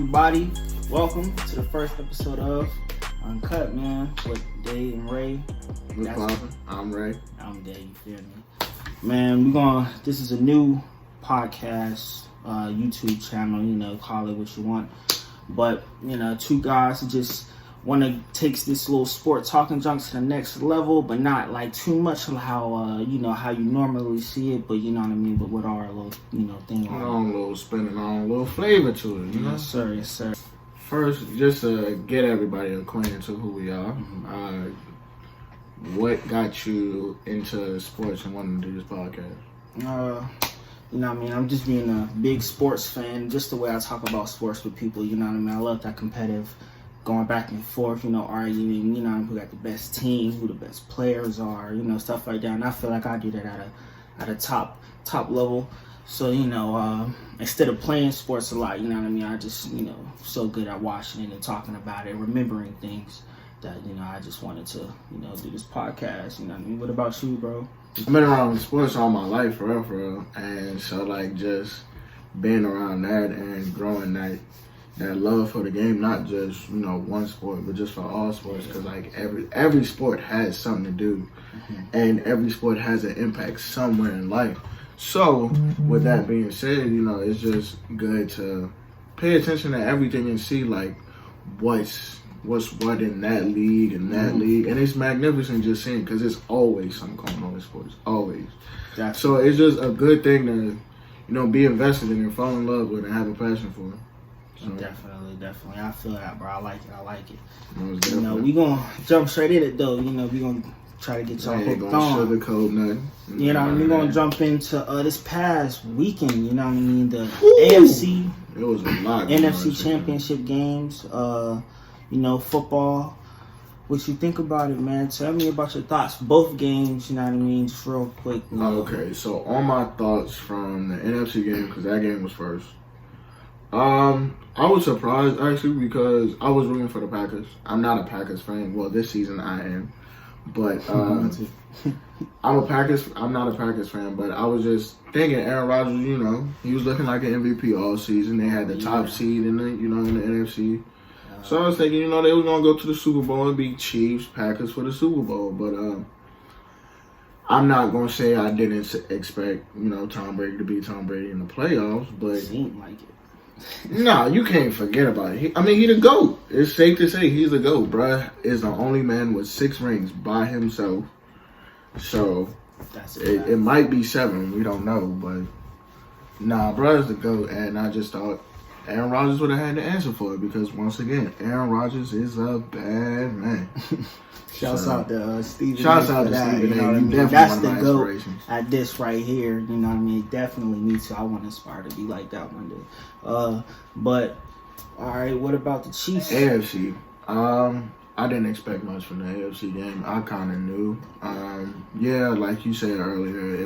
everybody? Welcome to the first episode of Uncut, man, with Dae and Rae. I'm Ray. I'm Dae, you feel me? Man, this is a new podcast, YouTube channel, call it what you want. But, two guys who just want to take this little sport talking junk to the next level, but not like too much of how you normally see it, but you know what I mean, but with our little, thing Our own little spinning, our own little flavor to it, Yes, sir, yes, sir. First, just to get everybody acquainted to who we are, what got you into sports and wanting to do this podcast? I'm just being a big sports fan, just the way I talk about sports with people, I love that competitive, going back and forth, arguing, who got the best team, who the best players are, stuff like that. And I feel like I do that at a top level. So, instead of playing sports a lot, I just, so good at watching it and talking about it, remembering things that, I just wanted to, do this podcast, What about you, bro? I've been around sports all my life, for real. And so, just being around that and growing that love for the game, not just, one sport, but just for all sports, because, every sport has something to do, and every sport has an impact somewhere in life. So, with that being said, it's just good to pay attention to everything and see, what's what in that league and that league. And it's magnificent just seeing, because there's always something going on in sports. Always. Gotcha. So, it's just a good thing to, be invested in and fall in love with and have a passion for it. So. Definitely. I feel that, bro. I like it. We gonna jump straight in it, though. We gonna try to get y'all hooked on. Sugarcoat nothing. We're gonna jump into this past weekend. The Woo! AFC. It was a lot. NFC Championship games. Football. What you think about it, man? Tell me about your thoughts. Both games. Just real quick. Okay, so on my thoughts from the NFC game, because that game was first. I was surprised actually because I was rooting for the Packers. I'm not a Packers fan. Well, this season I am, but I'm not a Packers fan. But I was just thinking, Aaron Rodgers, he was looking like an MVP all season. They had the top seed in the NFC. So I was thinking, they were gonna go to the Super Bowl and beat Chiefs, Packers for the Super Bowl. But I'm not gonna say I didn't expect, Tom Brady to be Tom Brady in the playoffs, but seemed like it. No, you can't forget about it. He the GOAT. It's safe to say he's the GOAT. Bruh is the only man with 6 rings by himself. So, it might be 7. We don't know. But, bruh is the GOAT. And I just thought Aaron Rodgers would have had the answer for it. Because, once again, Aaron Rodgers is a bad man. Shouts out to Stephen. Shouts out to Stephen A. That's the GOAT at this right here. Definitely me too. I want to aspire to be like that one day. But all right, what about the Chiefs? AFC. I didn't expect much from the AFC game. I kind of knew. Like you said earlier,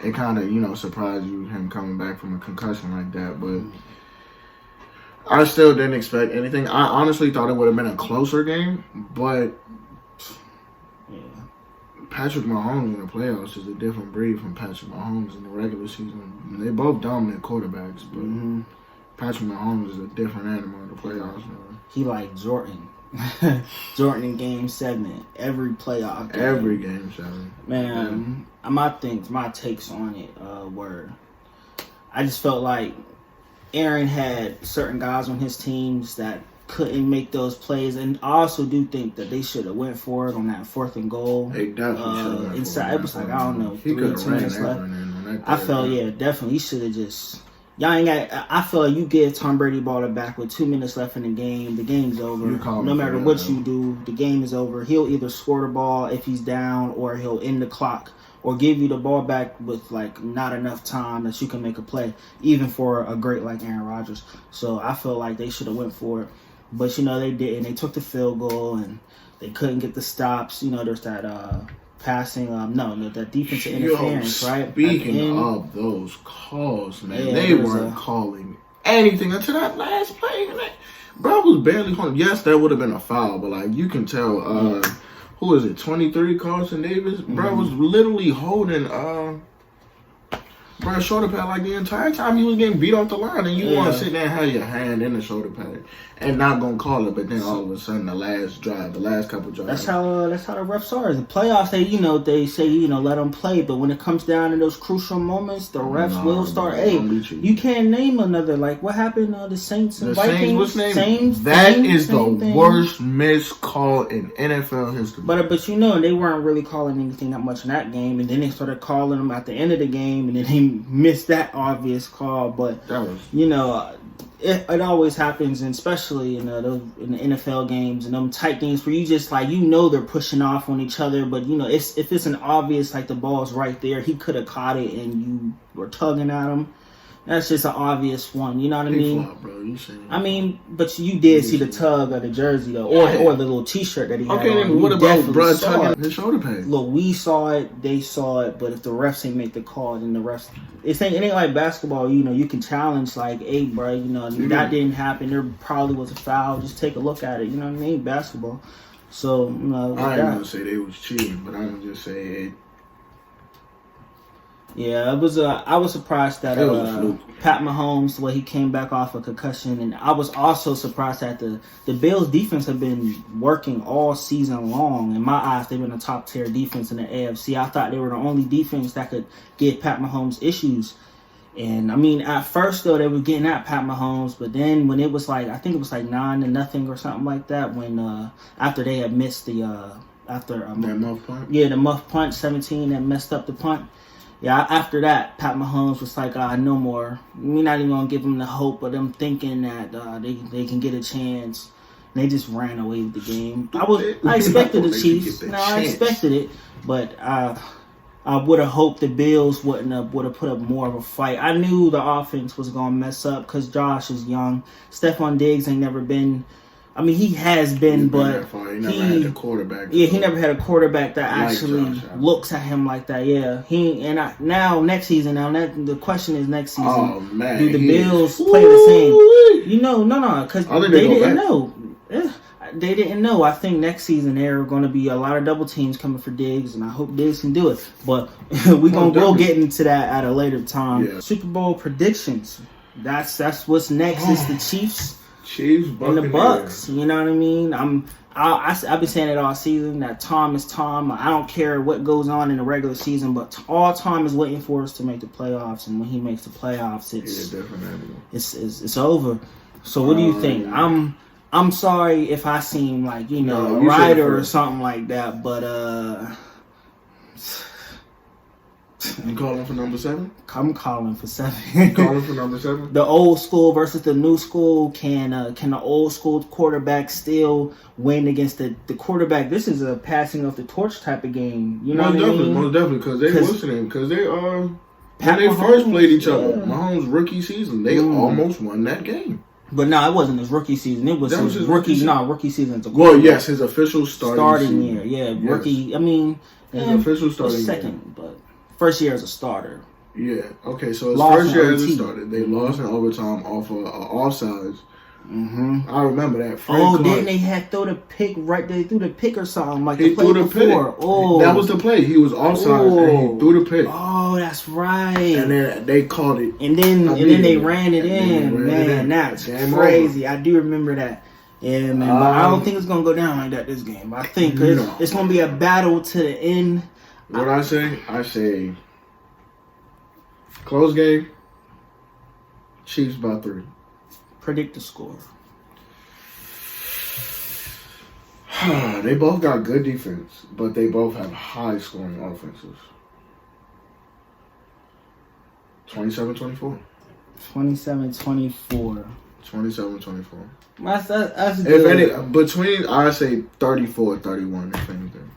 it kind of surprised you him coming back from a concussion like that, but. I still didn't expect anything. I honestly thought it would have been a closer game, but Patrick Mahomes in the playoffs is a different breed from Patrick Mahomes in the regular season. They're both dominant quarterbacks, but Patrick Mahomes is a different animal in the playoffs. Man. He like Jordan. Jordan in Game 7, every playoff game. Every Game 7. Man, my takes on it were, I just felt like Aaron had certain guys on his teams that couldn't make those plays, and I also do think that they should have went for it on that 4th and goal. They definitely should have. Inside, it was like, I don't know, 3 minutes left. I felt, definitely, he should have just. Y'all ain't got. I feel like you give Tom Brady ball back with 2 minutes left in the game. The game's over. No matter what you do, the game is over. He'll either score the ball if he's down, or he'll end the clock, or give you the ball back with not enough time that you can make a play, even for a great like Aaron Rodgers. So I feel like they should have went for it, but they didn't. They took the field goal and they couldn't get the stops. There's that passing. That defensive interference, right? Speaking of those calls, man, they weren't calling anything until that last play. Bro was barely calling. Yes, that would have been a foul, but you can tell. Who is it? 23, Carlson Davis. Bro was literally holding bro, shoulder pad like the entire time he was getting beat off the line, and you want to sit there and have your hand in the shoulder pad and not gonna call it, but then all of a sudden the last couple drives. That's how the refs are. The playoffs, they say let them play, but when it comes down to those crucial moments, the refs will start. Hey, you can't name another like what happened the Saints and Vikings. What's name? That is the worst missed call in NFL history. But they weren't really calling anything that much in that game, and then they started calling them at the end of the game, and then they missed that obvious call. But that was, it always happens, and especially in the NFL games and them tight games where you just they're pushing off on each other. But if it's an obvious the ball's right there, he could have caught it, and you were tugging at him. That's just an obvious one, you know what I mean? Flop, bro. But you did see the tug of the jersey though, or the little T-shirt that he had. Okay, then what about bro tugging his shoulder pad? Look, we saw it, they saw it, but if the refs ain't make the call, then the refs. It ain't like basketball. You can challenge hey, bro, that didn't happen. There probably was a foul. Just take a look at it. You know what I mean? Basketball. So I ain't gonna say they was cheating, but I'm gonna just say hey. Yeah, it was. I was surprised that Pat Mahomes, the way he came back off a concussion, and I was also surprised that the Bills' defense have been working all season long. In my eyes, they've been a top tier defense in the AFC. I thought they were the only defense that could give Pat Mahomes issues. And at first though, they were getting at Pat Mahomes, but then when it was I think it was 9-0 or something like that, when after they had missed the that muff punt. Yeah, the muff punt 17 that messed up the punt. Yeah, after that, Pat Mahomes was no more. We're not even going to give them the hope of them thinking that they can get a chance. And they just ran away with the game. I expected the Chiefs. I expected it. But I would have hoped the Bills would have put up more of a fight. I knew the offense was going to mess up because Josh is young. Stephon Diggs ain't never been... he has been, but he never had a quarterback. Yeah, he never had a quarterback that actually looks at him like that. Yeah, next season. The question is next season. Oh man, do the Bills play the same? No, because they didn't know. They didn't know. I think next season there are going to be a lot of double teams coming for Diggs, and I hope Diggs can do it. But we'll get into that at a later time. Yeah. Super Bowl predictions. That's what's next. Is the Chiefs. And the Bucks, you know what I mean? I've been saying it all season that Tom is Tom. I don't care what goes on in the regular season, but all Tom is waiting for is to make the playoffs. And when he makes the playoffs, it's over. So what do you think? I'm sorry if I seem like a writer or something like that, but You calling for number 7? I'm calling for 7. Calling for number 7? The old school versus the new school. Can the old school quarterback still win against the quarterback? This is a passing of the torch type of game. You know what I mean? Most definitely, because they listening. Because they when they first played each other, Mahomes' rookie season, they almost won that game. But no, it wasn't his rookie season. It was his rookie season. Well, yes, his official starting year. Yeah, rookie. Yes. His official starting second, but first year as a starter. Yeah. Okay, so his first year as a starter, they lost in overtime off of offsides. Mm-hmm. I remember that. Then they had throw the pick right. They threw the pick or something like the play before. Pick. Oh, that was the play. He was offside and he threw the pick. Oh, that's right. And then they called it. And then they ran it in. Man, that's crazy. I do remember that. Yeah, man. But I don't think it's gonna go down like that this game. I think it's gonna be a battle to the end. What I say close game. Chiefs by 3. Predict the score. They both got good defense, but they both have high scoring offenses. 27-24. 27-24. 27-24. That's good. If any, between, I say 34-31, if anything.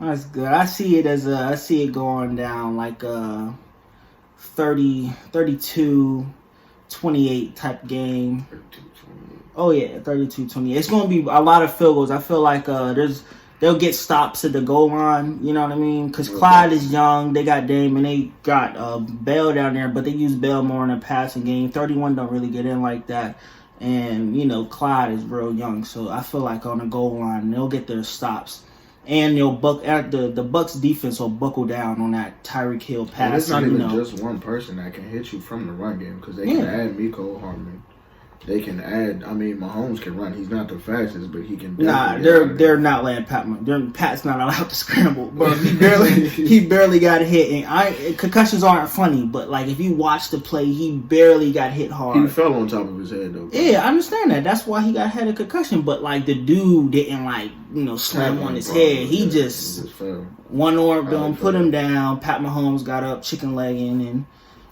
That's good. I see it going down like 30-32. 28 type game. 32-28. Oh yeah, 32-28. It's gonna be a lot of field goals. I feel like they'll get stops at the goal line. You know what I mean? Because Clyde is young. They got Dame and they got Bell down there, but they use Bell more in a passing game. 31 don't really get in like that, and Clyde is real young. So I feel like on the goal line they'll get their stops. And they'll the Bucks defense will buckle down on that Tyreek Hill pass. And it's not even just one person that can hit you from the run game because they can add Mecole Hardman. They can add. I mean, Mahomes can run. He's not the fastest, but he can. Nah, they're not letting Pat's not allowed to scramble, bro. He barely got hit. And concussions aren't funny, but like if you watch the play, he barely got hit hard. He fell on top of his head though. Yeah, I understand that. That's why he had a concussion. But like the dude didn't slam on his head. He just fell. One arm him, put him down. Pat Mahomes got up, chicken legging, and.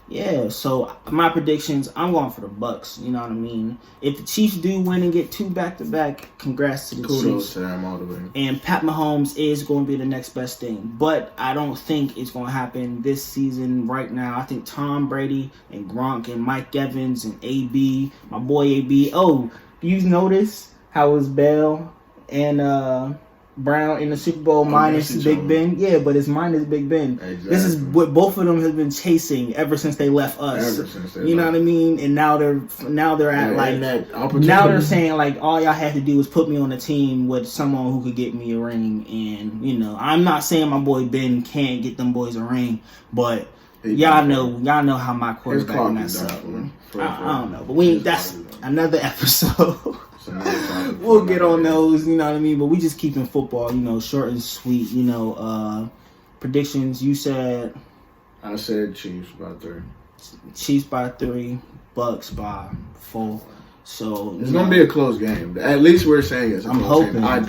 Yeah, so my predictions, I'm going for the Bucks. You know what I mean? If the Chiefs do win and get 2 back-to-back, congrats to the Chiefs. Kudos to them all the way. And Pat Mahomes is going to be the next best thing. But I don't think it's going to happen this season right now. I think Tom Brady and Gronk and Mike Evans and AB, my boy AB. Oh, you notice how it was Bell and Brown in the Super Bowl minus Big Ben? Yeah, but it's minus Big Ben. Exactly. This is what both of them have been chasing ever since they left us. You know what I mean? And now they're at now they're saying like all y'all had to do was put me on a team with someone who could get me a ring. And I'm not saying my boy Ben can't get them boys a ring, but y'all know how my quarterback messed up. I don't know, but that's another episode. We'll get on those, you know what I mean? But we just keeping football, short and sweet, predictions. You said... I said Chiefs by 3. Chiefs by 3, Bucks by 4. So it's going to be a close game. At least we're saying it's a close game. I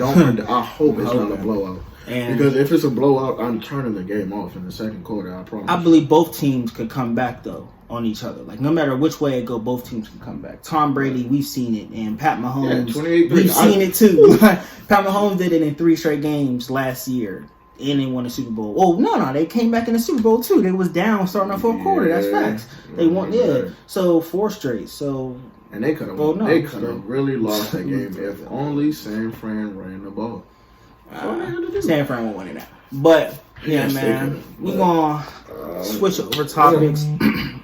hope it's not a blowout. Because if it's a blowout, I'm turning the game off in the second quarter, I promise. I believe both teams could come back, though, on each other. Like, no matter which way it go, both teams can come back. Tom Brady, we've seen it. And Pat Mahomes, we've seen it, too. Pat Mahomes did it in 3 straight games last year. And they won the Super Bowl. Oh, no, they came back in the Super Bowl, too. They was down starting off 4th quarter. That's facts. They won, So, 4 straight. So... And they could have really lost that game if only San Fran ran the ball. San Fran won't win it now. But, man, we're going to switch over topics.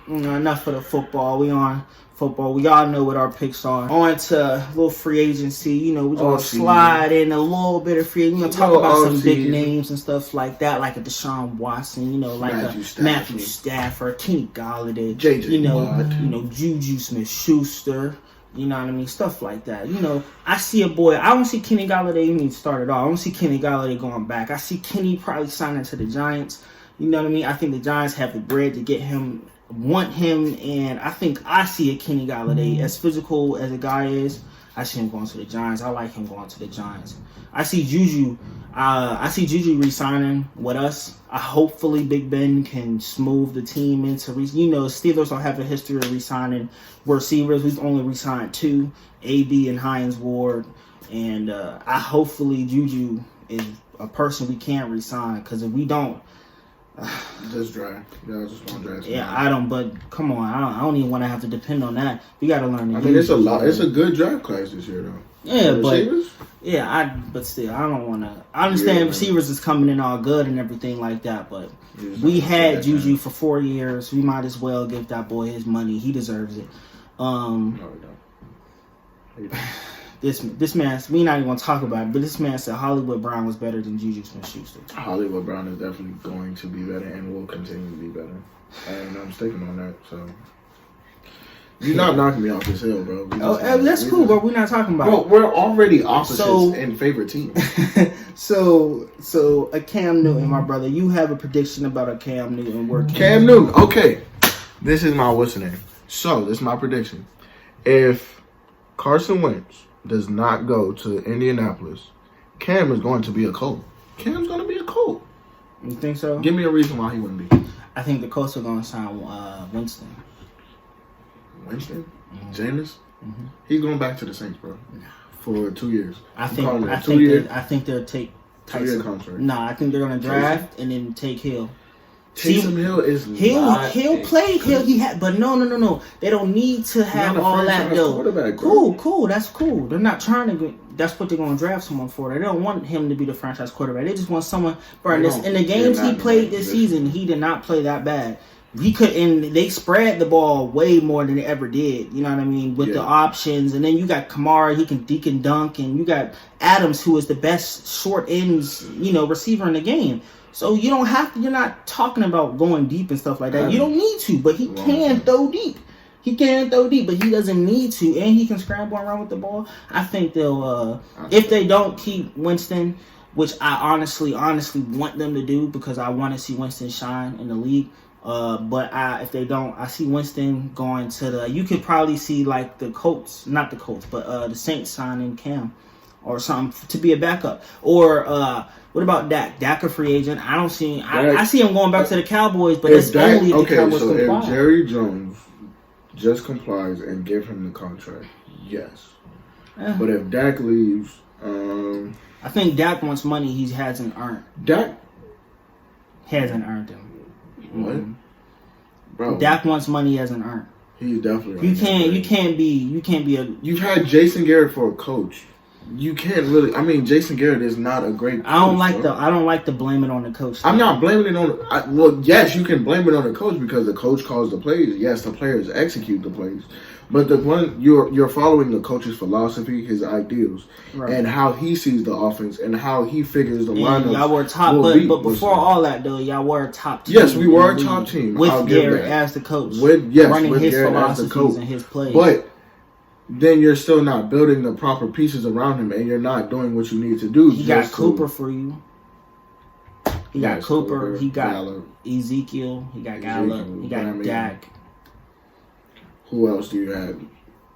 Enough for the football. We on football. We all know what our picks are. On to a little free agency. We're going to slide in a little bit of free agency. We're going to talk about some big names and stuff like that, like a Deshaun Watson, like Matthew Stafford, Kenny Galladay, Juju Smith-Schuster. You know what I mean? Stuff like that. I see a boy. I don't see Kenny Galladay even start at all. I don't see Kenny Galladay going back. I see Kenny probably signing to the Giants. You know what I mean? I think the Giants have the bread to get him, want him, and I see a Kenny Galladay, as physical as a guy is, I see him going to the Giants. I like him going to the Giants. I see Juju. Re-signing with us. Hopefully Big Ben can smooth the team into. Steelers don't have a history of re-signing receivers. We've only re-signed 2, AB and Hines Ward. And hopefully Juju is a person we can't re-sign, because if we don't, just draft. Yeah, I just want to draft. Yeah, I don't. But come on, I don't even want to have to depend on that. We got to learn. It's a lot. It's a good draft class this year, though. Yeah, but still, I don't want to. I understand receivers is coming in all good and everything like that, but we had Juju for 4 years. We might as well give that boy his money. He deserves it. No, he don't. This man, we not even going to talk about it, but this man said Hollywood Brown was better than Juju Smith-Schuster. Hollywood Brown is definitely going to be better and will continue to be better. And I'm sticking on that, so. You're not knocking me off this hill, bro. That's cool, but we're not talking about it. We're already opposites in favorite teams. So a Cam Newton, my brother, you have a prediction about a Cam Newton. Cam Newton, okay. This is my what's the name. So, this is my prediction. If Carson Wentz does not go to Indianapolis, Cam is going to be a Colt. Cam's going to be a Colt. You think so? Give me a reason why he wouldn't be. I think the Colts are going to sign Winston. Winston? Jameis? Mm-hmm. He's going back to the Saints, bro. For 2 years. I think they'll take Tyson. 2-year contract. Nah, I think they're going to draft and then take Hill. Taysom Hill is Hill played Hill. But no. They don't need to have all that though. Cool. That's cool. They're not trying to. That's what they're going to draft someone for. They don't want him to be the franchise quarterback. They just want someone. Bro, in the games he played this season, he did not play that bad. he could, and they spread the ball way more than they ever did. You know what I mean? With the options, and then you got Kamara, he can dunk, and you got Adams, who is the best short ends, receiver in the game. So you don't have to. You're not talking about going deep and stuff like that. You don't need to, but he can throw deep. He can throw deep, but he doesn't need to, and he can scramble around with the ball. I think they'll, if they don't keep Winston, which I honestly want them to do because I want to see Winston shine in the league. But if they don't, I see Winston going to you could probably see like the Colts, not the Colts, but the Saints signing Cam or something to be a backup. Or what about Dak? Dak a free agent? I don't see. I see him going back to the Cowboys, but it's only if the Cowboys comply. If Jerry Jones just complies and give him the contract, yes. But if Dak leaves, I think Dak wants money he hasn't earned. Dak hasn't earned them. What? Bro, Dak wants money he hasn't earned. He's definitely. You can't be a. You've had Jason Garrett for a coach. You can't really. I mean, Jason Garrett is not a great coach. I don't like to blame it on the coach. I'm not blaming it on. Well, yes, you can blame it on the coach because the coach calls the plays. Yes, the players execute the plays. But the one you're following the coach's philosophy, his ideals, and how he sees the offense and how he figures the lineups. Y'all were top, but before all that though, y'all were a top team. Yes, we were a top team with Garrett as the coach, running his Garrett philosophies and his plays. But then you're still not building the proper pieces around him, and you're not doing what you need to do. He got Cooper for you. He got Cooper. He got Gallup. Ezekiel. He got Gallup. He got Dak. Who else do you have?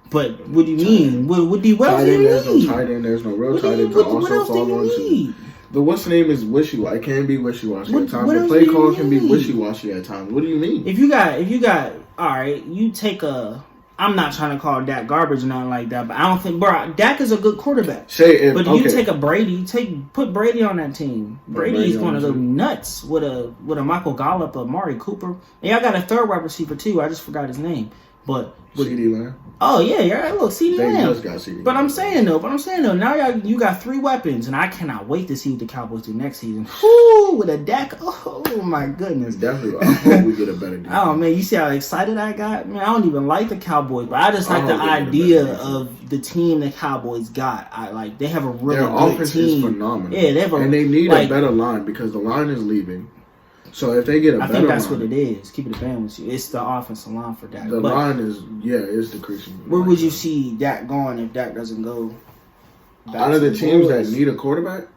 But what do you mean? What else do you need? There's no tight end. There's no real tight end to also fall onto. The what's the name is wishy-washy. It can be wishy-washy at times. The play call can be wishy-washy at times. What do you mean? If you got, all right, you take a. I'm not trying to call Dak garbage or nothing like that, but I don't think, bro, Dak is a good quarterback. But you take a Brady, put Brady on that team. Brady's going to go nuts with a Michael Gallup, a Amari Cooper. And y'all got a third wide receiver too. I just forgot his name. But CeeDee Lamb. Oh yeah, look, CeeDee Lamb. Just got CeeDee But I'm saying though, now you got 3 weapons, and I cannot wait to see what the Cowboys do next season. Whoo, with a Dak. Oh my goodness. Definitely. I hope we get a better defense. Oh man, you see how excited I got? Man, I don't even like the Cowboys, but I just like the idea of the team the Cowboys got. They have a really good team. Their offense is phenomenal. Yeah, and they need a better line because the line is leaving. So if they get a better line, I think that's what it is. Keep it a band with you. It's the offensive line for Dak. The line is, it's decreasing. Where would you see Dak going if Dak doesn't go? Out of the teams that need a quarterback,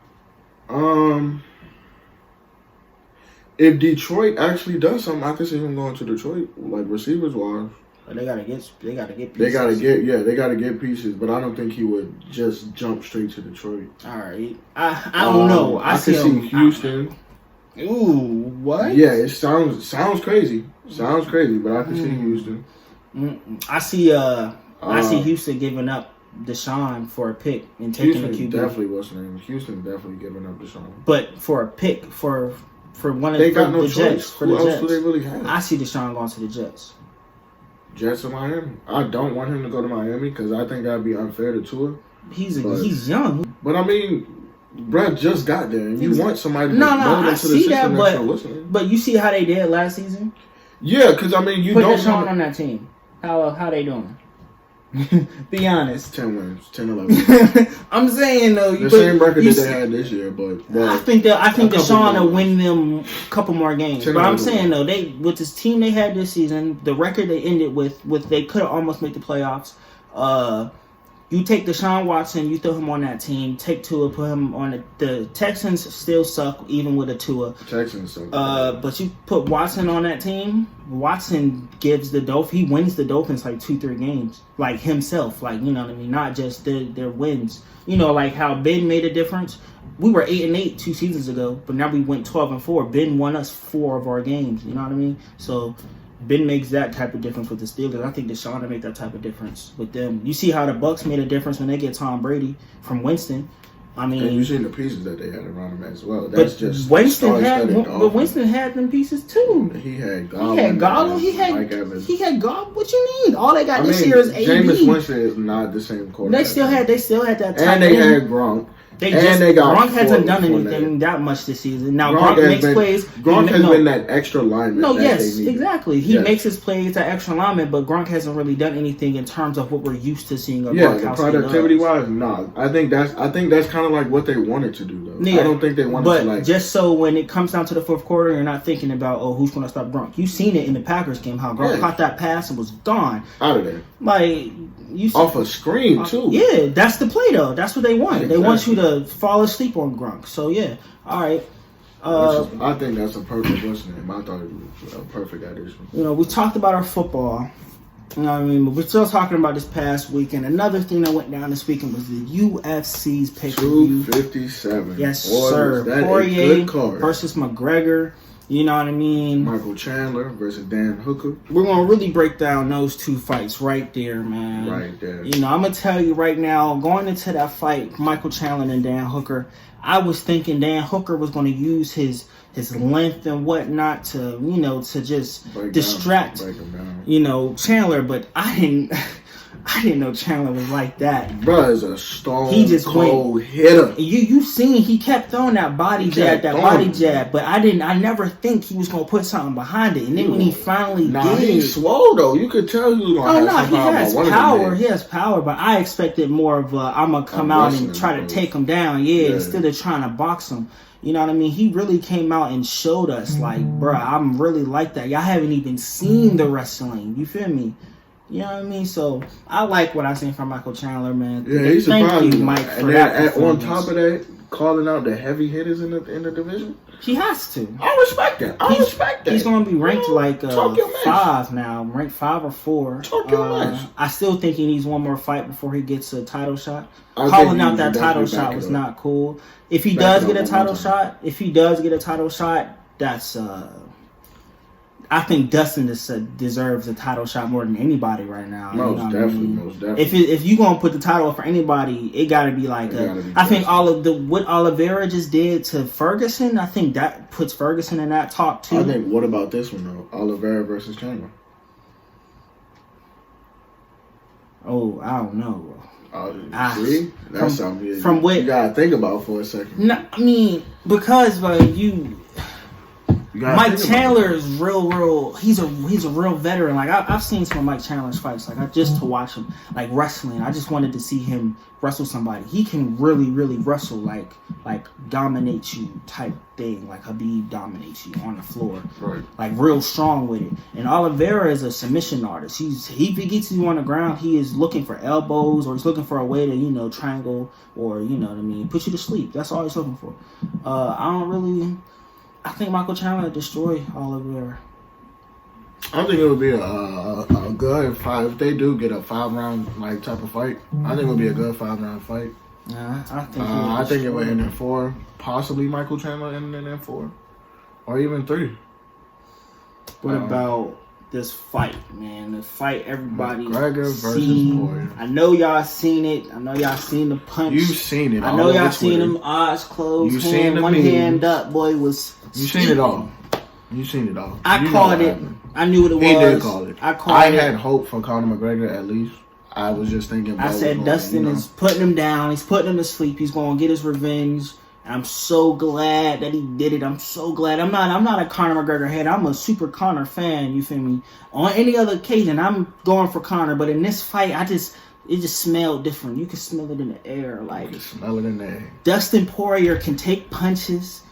if Detroit actually does something, I could see him going to Detroit, like receivers wise. They gotta get pieces. They gotta get pieces, but I don't think he would just jump straight to Detroit. All right, I don't know. I could see Houston. Ooh, what? Yeah, it sounds crazy. Sounds crazy, but I can see Houston. I see Houston giving up Deshaun for a pick and taking a QB. Definitely what's the name? Houston definitely giving up Deshaun. But for a pick for one of they got no the choice. Jets. Who else do they really have? I see Deshaun going to the Jets. Jets or Miami? I don't want him to go to Miami because I think that'd be unfair to Tua. He's young. But I mean, Brett just got there, and you want somebody to go into the system but you see how they did last season? Yeah, because I mean, you put don't Deshaun on that team. How they doing? Be honest. 10 wins, 10-11. I'm saying though, the same record that they had this year, but I think Deshaun will win them a couple more games. But I'm saying though, they with this team they had this season, the record they ended with they could have almost made the playoffs. You take Deshaun Watson, you throw him on that team. Take Tua, put him on the Texans. Still suck even with a Tua. Texans suck. But you put Watson on that team. Watson gives the Dolphins. He wins the Dolphins like 2-3 games, like himself. Like you know what I mean, not just their wins. You know, like how Ben made a difference. We were 8-8 2 seasons ago, but now we went 12-4. Ben won us 4 of our games. You know what I mean? So. Ben makes that type of difference with the Steelers. I think Deshaun will make that type of difference with them. You see how the Bucs made a difference when they get Tom Brady from Winston. I mean, and you've seen the pieces that they had around him as well. That's just Winston had them pieces too. He had Gollum. He had Mike Evans. He had Gollum. What you need? All they got this year is AD. Jameis Winston is not the same quarterback. They still had that. And they had Gronk. Gronk hasn't done anything that much this season. Now Gronk makes plays. Gronk has been that extra lineman. No, yes, exactly. He makes his plays at extra lineman, but Gronk hasn't really done anything in terms of what we're used to seeing. The productivity wise, nah. I think that's kind of like what they wanted to do though. Yeah. I don't think they wanted to like. Just so when it comes down to the fourth quarter, you're not thinking about who's going to stop Gronk. You've seen it in the Packers game how Gronk caught that pass and was gone out of there. Like off a screen too. Yeah, that's the play though. That's what they want. Exactly. They want you to fall asleep on Gronk. So yeah, all right. I think that's a perfect listening. I thought it was a perfect addition. We talked about our football. You know what I mean? But we're still talking about this past weekend. Another thing that went down this weekend was the UFC's pay-per-view. 257. Yes, sir. Poirier versus McGregor. You know what I mean? Michael Chandler versus Dan Hooker. We're going to really break down those two fights right there, man. Right there. I'm going to tell you right now, going into that fight, Michael Chandler and Dan Hooker, I was thinking Dan Hooker was going to use his length and whatnot to, to just distract, Chandler, but I didn't know Chandler was like that. Bro is a stone cold hitter. You seen he kept throwing that body jab, but I never think he was gonna put something behind it. And then when he finally did, he's swole though. You could tell he was gonna have some power. He has power, but I expected more of I'm gonna come out and try to take him down, instead of trying to box him. You know what I mean? He really came out and showed us, like, bro, I'm really like that. Y'all haven't even seen the wrestling. You feel me? You know what I mean? So I like what I seen from Michael Chandler, man. Yeah, he's surprised me. Mike, for that. On top of that, calling out the heavy hitters in the division. He has to. I respect that. He's going to be ranked like 5 now, ranked 5 or 4. I still think he needs one more fight before he gets a title shot. Calling out that title shot was not cool. If he does get a title shot, that's I think Dustin deserves a title shot more than anybody right now. Most definitely. If you gonna put the title for anybody, it gotta be like I think what Oliveira just did to Ferguson. I think that puts Ferguson in that talk too. I think. What about this one though? Oliveira versus Chandler. Oh, I don't know. See, that's something you gotta think about for a second. No, I mean because Mike Chandler is real. He's a real veteran. Like I've seen some of Mike Chandler's fights. Like just to watch him, like wrestling. I just wanted to see him wrestle somebody. He can really wrestle. Like dominate you type thing. Like Khabib dominates you on the floor. Right. Like real strong with it. And Oliveira is a submission artist. If he gets you on the ground, he is looking for elbows or he's looking for a way to triangle or put you to sleep. That's all he's looking for. I think Michael Chandler destroyed Oliveira. I think it would be a good fight. If they do get a 5-round type of fight, I think it would be a good 5-round fight. Yeah, I think it would end in 4. Possibly Michael Chandler ending in 4. Or even 3. What about this fight, man? The fight everybody seen. I know y'all seen it. I know y'all seen the punch. You've seen it. I know y'all seen them eyes closed. You seen one hand up, boy was. You seen it all. You seen it all. I called it. I knew what it was. He did call it. I had hope for Conor McGregor at least. I was just thinking. I said Dustin is putting him down. He's putting him to sleep. He's going to get his revenge. I'm so glad that he did it. I'm so glad. I'm not a Conor McGregor head. I'm a super Conor fan. You feel me? On any other occasion, I'm going for Conor. But in this fight, it just smelled different. You can smell it in the air. Like, you can smell it in the air. Dustin Poirier can take punches.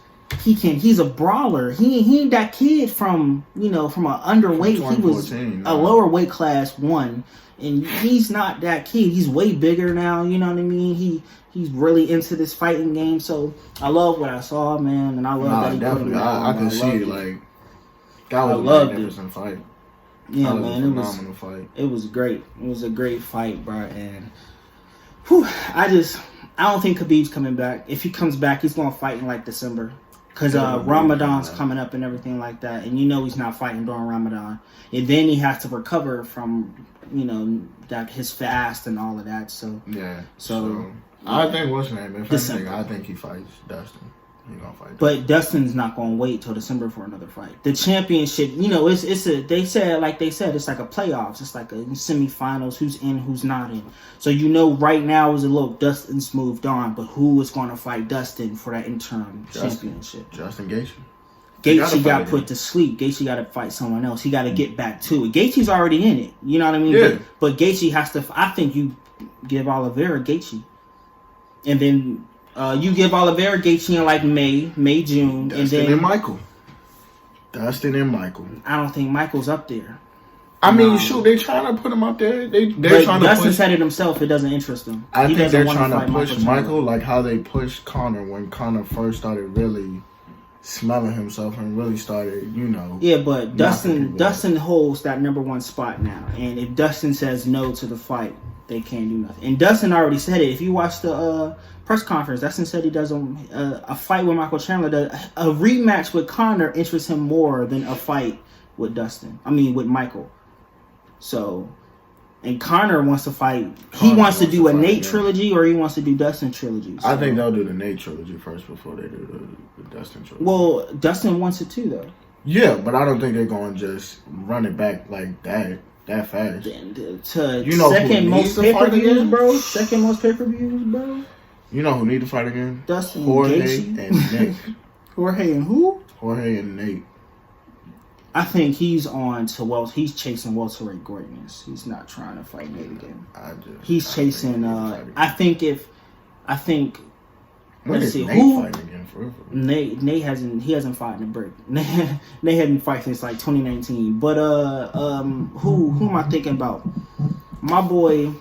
He's a brawler. He ain't that kid from an underweight. He was a lower weight class 1. And he's not that kid. He's way bigger now. You know what I mean? He's really into this fighting game. So I love what I saw, man, and I love that he definitely. I can see it. Like that was a magnificent fight. Yeah, man, it was a phenomenal fight. It was great. It was a great fight, bro. And I don't think Khabib's coming back. If he comes back, he's gonna fight in December. Because Ramadan's coming up and everything like that. And he's not fighting during Ramadan. And then he has to recover from, that his fast and all of that. So yeah. So I think what's his name? If anything, I think he fights Dustin. He gonna fight. But Dustin's not gonna wait till December for another fight. The championship, they said it's like a playoffs. It's like a semifinals. Who's in, who's not in. So right now is a little Dustin's moved on, but who is going to fight Dustin for that interim championship? Justin Gaethje. Gaethje got put to sleep. Gaethje got to fight someone else. He got to get back to it. Gaethje's already in it. You know what I mean? Yeah. But Gaethje has to. I think you give Oliveira Gaethje, and then you give Oliveira Gaethje in like May, June, Dustin and Michael. Dustin and Michael. I don't think Michael's up there. I mean, shoot, they trying to put him up there. They're trying to Dustin push. said it himself. It doesn't interest him. I think they're trying to push Michael like how they pushed Conor when Conor first started really smelling himself and really started, Yeah, but Dustin holds that number one spot now. And if Dustin says no to the fight, they can't do nothing. And Dustin already said it. If you watch the press conference, Dustin said he doesn't a fight with Michael Chandler, a rematch with Conor interests him more than a fight with with Michael. So, and Conor wants to fight. He wants to do a Nate trilogy, or he wants to do Dustin trilogy. So. I think they'll do the Nate trilogy first before they do the Dustin trilogy. Well, Dustin wants it too, though. Yeah, but I don't think they're going to just run it back like that fast. Second most pay-per-views, bro. Second most pay-per-views, bro. You know who need to fight again? Dustin Jorge and Nate. Jorge and who? Jorge and Nate. I think he's on to he's chasing welterweight greatness. He's not trying to fight Nate again. He's chasing. Let's see who. Nate hasn't fought in a break. Nate hadn't fought since like 2019. But who am I thinking about? My boy,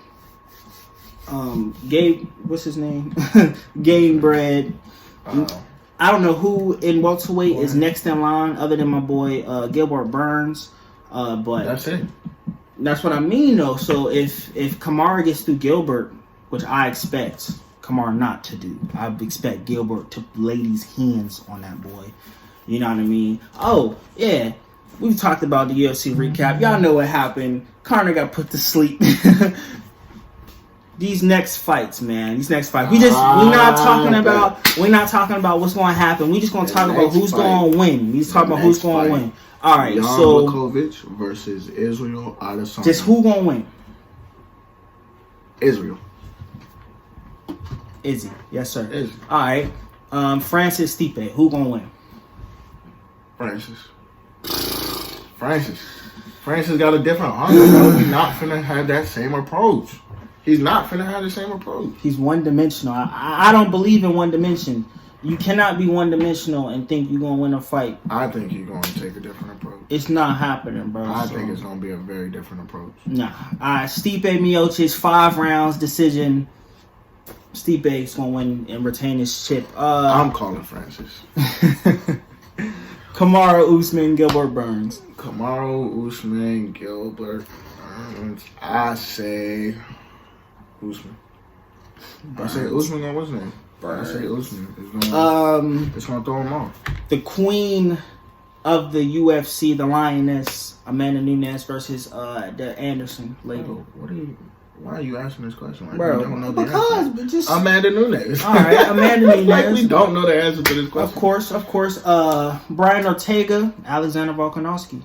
Gabe. What's his name? Game Bread. I don't know who in welterweight is next in line other than my boy Gilbert Burns. But that's it. That's what I mean, though. So if Kamaru gets through Gilbert, which I expect Kamaru not to do, I expect Gilbert to lay these hands on that boy. You know what I mean? Oh, yeah. We've talked about the UFC recap. Y'all know what happened. Conor got put to sleep. These next fights, man. We're not talking about what's going to happen. We just going to talk about who's going to win. We just talking about who's going to win. All right, so Blachowicz versus Israel Adesanya. Just who going to win? Israel. Izzy, yes sir. Izzy. All right, Francis Stipe, who going to win? Francis got a different hunger. He's not finna have that same approach. He's not finna have the same approach. He's one-dimensional. I don't believe in one dimension. You cannot be one-dimensional and think you're going to win a fight. I think he's going to take a different approach. It's not happening, bro. I think it's going to be a very different approach. Nah. Stipe Miocic, 5 rounds decision. Stipe's going to win and retain his chip. I'm calling Francis. Kamaru Usman, Gilbert Burns. Kamaru Usman, Gilbert Burns. I say Usman. I say Usman on what's name? Burns. I say Usman. It's gonna throw him off. The queen of the UFC, the lioness, Amanda Nunes versus the Anderson lady. Why are you asking this question? Like, bro, we don't know because just Amanda Nunes. All right, Amanda Nunes. Like we don't know the answer to this question. Of course. Brian Ortega, Alexander Volkanovski.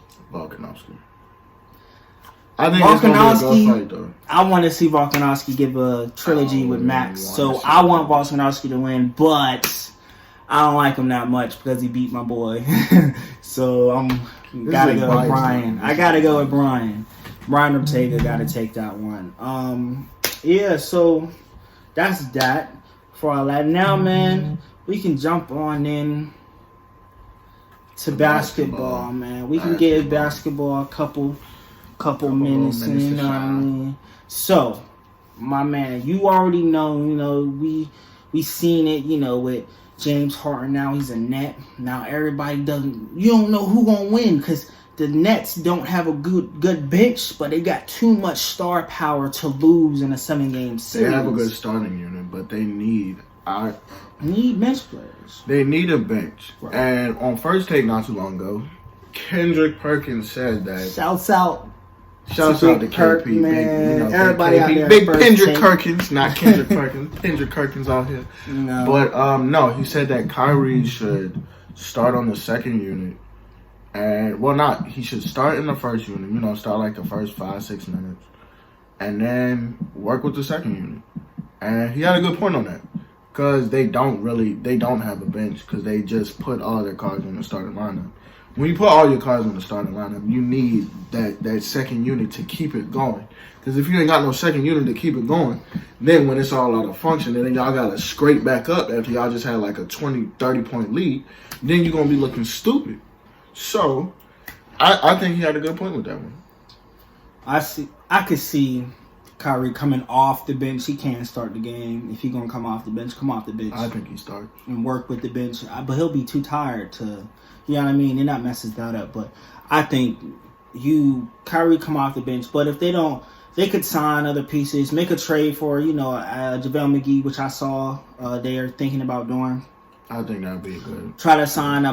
I think it's gonna be a good fight, though. I want to see Volkanovski give a trilogy with Max, so I want Volkanovski to win, but I don't like him that much because he beat my boy. So gotta go with Brian. I gotta go with Brian. Brian Ortega got to take that one. Yeah, so that's that for all that. Now, man, we can jump on in to basketball, man. We can give basketball a couple minutes, you know what I mean? So, my man, you already know, we seen it, with James Harden. Now he's a net. Now everybody you don't know who gonna win because the Nets don't have a good bench, but they got too much star power to lose in a 7-game series. They have a good starting unit, but they need bench players. They need a bench. Right. And on First Take not too long ago, Kendrick Perkins said that... Shouts out. Shouts out to Kirk, KP, man. Big, everybody KP, out there. Big Kendrick Perkins, not Kendrick Perkins. Kendrick Perkins out here. No. But no, he said that Kyrie should start on the second unit. And he should start in the first unit, start like the first 5-6 minutes. And then work with the second unit. And he had a good point on that. Because they don't have a bench because they just put all their cards on the starting lineup. When you put all your cards on the starting lineup, you need that second unit to keep it going. Because if you ain't got no second unit to keep it going, then when it's all out of function, then y'all got to scrape back up after y'all just had like a 20, 30-point lead, then you're going to be looking stupid. So, I think he had a good point with that one. I could see Kyrie coming off the bench. He can't start the game. If he's going to come off the bench, come off the bench. I think he starts. And work with the bench. But he'll be too tired to, you know what I mean? They're not messes that up. But I think Kyrie come off the bench. But if they don't, they could sign other pieces, make a trade for, JaVale McGee, which I saw they are thinking about doing. I think that'd be good. Try to sign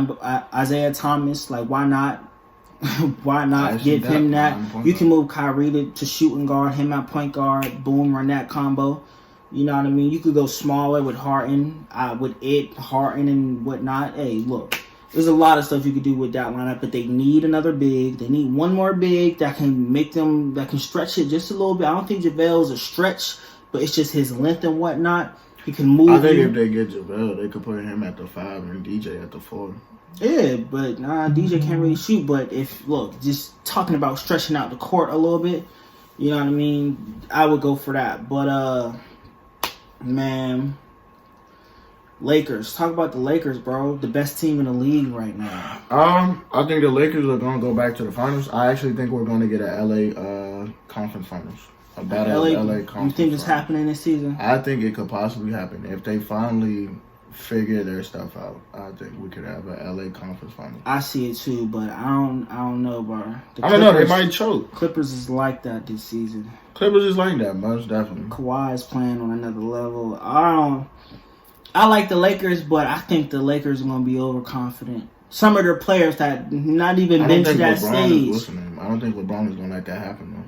Isaiah Thomas. Like, why not? Why not give him that? You can move Kyrie to shooting guard, him at point guard, boom, run that combo. You know what I mean? You could go smaller with Harden, Harden and whatnot. Hey, look, there's a lot of stuff you could do with that lineup, but they need another big. They need one more big that can stretch it just a little bit. I don't think JaVale's a stretch, but it's just his length and whatnot. He can move. I think if they get JaVale, they could put him at the 5 and DJ at the 4. Yeah, but DJ can't really shoot. But just talking about stretching out the court a little bit, you know what I mean? I would go for that. But, man, Lakers. Talk about the Lakers, bro. The best team in the league right now. I think the Lakers are going to go back to the finals. I actually think we're going to get a LA conference finals. A battle of LA conference. You think it's happening this season? I think it could possibly happen. If they finally figure their stuff out, I think we could have a LA conference final. I see it too, but I don't know, bro. I don't know. They might choke. Clippers is like that this season. Clippers is like that, most definitely. Kawhi is playing on another level. I like the Lakers, but I think the Lakers are going to be overconfident. Some of their players that not even been to that stage. I don't think LeBron is going to let that happen, though.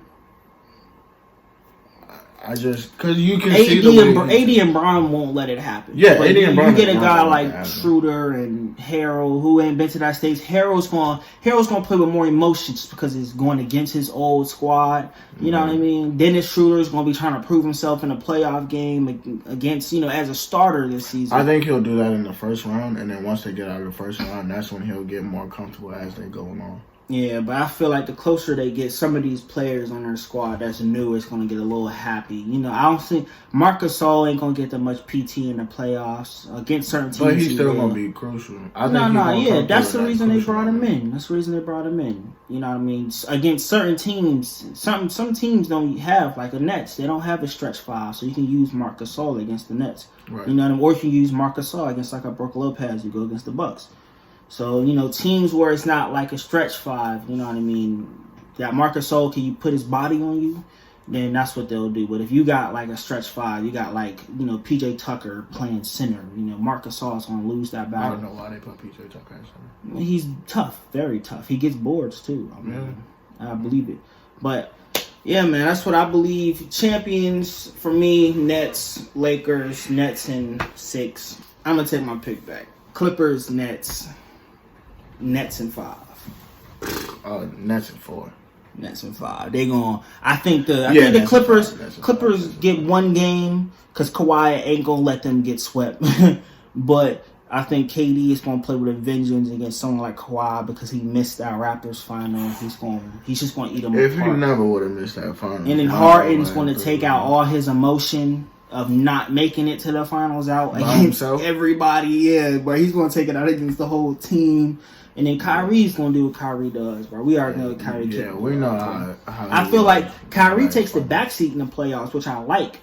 Because you can see AD and Bron won't let it happen. Yeah, AD and Bron. You get a guy like Schroeder and Harrell who ain't been to that stage. Harrell's gonna play with more emotions because he's going against his old squad. You know what I mean? Dennis Schroeder's gonna be trying to prove himself in a playoff game against as a starter this season. I think he'll do that in the first round, and then once they get out of the first round, that's when he'll get more comfortable as they go along. Yeah, but I feel like the closer they get, some of these players on their squad that's new is going to get a little happy. I don't think Marc Gasol ain't going to get that much PT in the playoffs against certain teams. But he's still going to be crucial. That's the reason they brought him in. That's the reason they brought him in. You know what I mean? Against certain teams, some teams don't have, like the Nets, they don't have a stretch 5, so you can use Marc Gasol against the Nets. Right. You know what I mean? Or you can use Marc Gasol against like a Brook Lopez, you go against the Bucks. So, teams where it's not like a stretch 5, you know what I mean? That Marc Gasol, can you put his body on you? Then that's what they'll do. But if you got like a stretch 5, you got like, PJ Tucker playing center. Marc Gasol's going to lose that battle. I don't know why they put PJ Tucker at center. He's tough, very tough. He gets boards too. I believe it. But, yeah, man, that's what I believe. Champions, for me, Nets, Lakers, Nets in 6. I'm going to take my pick back. Clippers, Nets in 5. Nets in 4. Nets in 5. I think the Clippers get one game because Kawhi ain't gonna let them get swept. But I think KD is gonna play with a vengeance against someone like Kawhi because he missed that Raptors final. He's just gonna eat them if apart. He never would have missed that final. And then Harden's gonna take out all his emotion of not making it to the finals out against everybody. Yeah, but he's gonna take it out against the whole team. And then Kyrie's going to do what Kyrie does, bro. We already know Kyrie. Yeah, we know how I feel like Kyrie takes the backseat in the playoffs, which I like.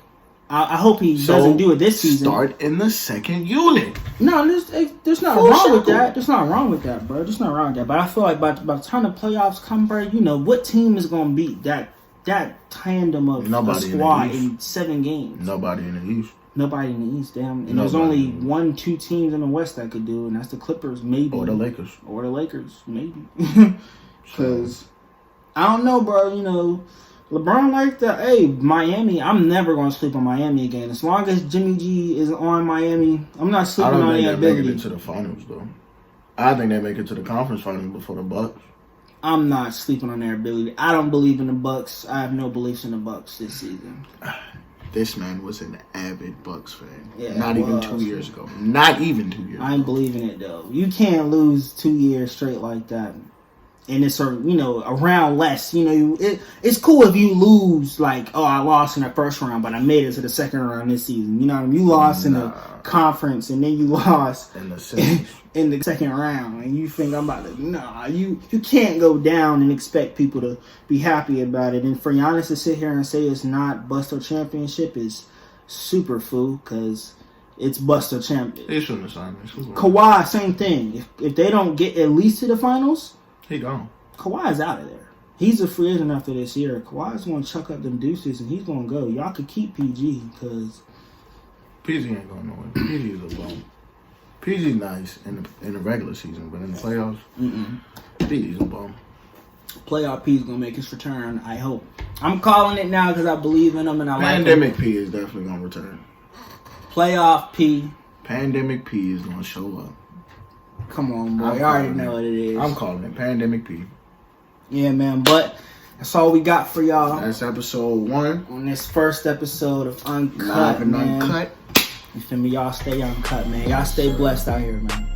I hope he doesn't do it this season. Start in the second unit. No, there's nothing wrong with that. There's nothing wrong with that, bro. There's nothing wrong with that. But I feel like by the time the playoffs come, bro, what team is going to beat that tandem of a squad in 7 games? Nobody in the East. Nobody in the East, damn. And there's only 1-2 teams in the West that could do it, and that's the Clippers, maybe. Or the Lakers. Maybe. Because I don't know, bro. You know, LeBron like that. Hey, Miami. I'm never gonna sleep on Miami again. As long as Jimmy G is on Miami, I'm not sleeping on their ability. I don't think they make it to the finals though. I think they make it to the conference finals before the Bucks. I'm not sleeping on their ability. I don't believe in the Bucks. I have no beliefs in the Bucks this season. This man was an avid Bucks fan. Yeah, Not even 2 years ago. Not even 2 years ago. I ain't believing it though. You can't lose 2 years straight like that. And it's, around less. It's cool if you lose, like, oh, I lost in the first round, but I made it to the second round this season. You know what I mean? You lost in the conference, and then you lost in the series. In the second round. And you think I'm about to, you can't go down and expect people to be happy about it. And for Giannis to sit here and say it's not Buster Championship is super fool, because it's Buster Champion. They shouldn't have signed this. Kawhi, same thing. If they don't get at least to the finals, he gone. Kawhi's out of there. He's a free agent after this year. Kawhi's going to chuck up them deuces and he's going to go. Y'all could keep PG because PG ain't going nowhere. PG is a bum. PG's nice in the regular season, but in the playoffs, PG's a bum. Playoff P's going to make his return, I hope. I'm calling it now because I believe in him and I like him. Pandemic P is definitely going to return. Playoff P. Pandemic P is going to show up. Come on, boy. I already know what it is. I'm calling it Pandemic P. Yeah, man. But that's all we got for y'all. That's episode 1. On this first episode of Uncut, Live and man. Uncut. You feel me? Y'all stay uncut, man. Y'all stay blessed out here, man.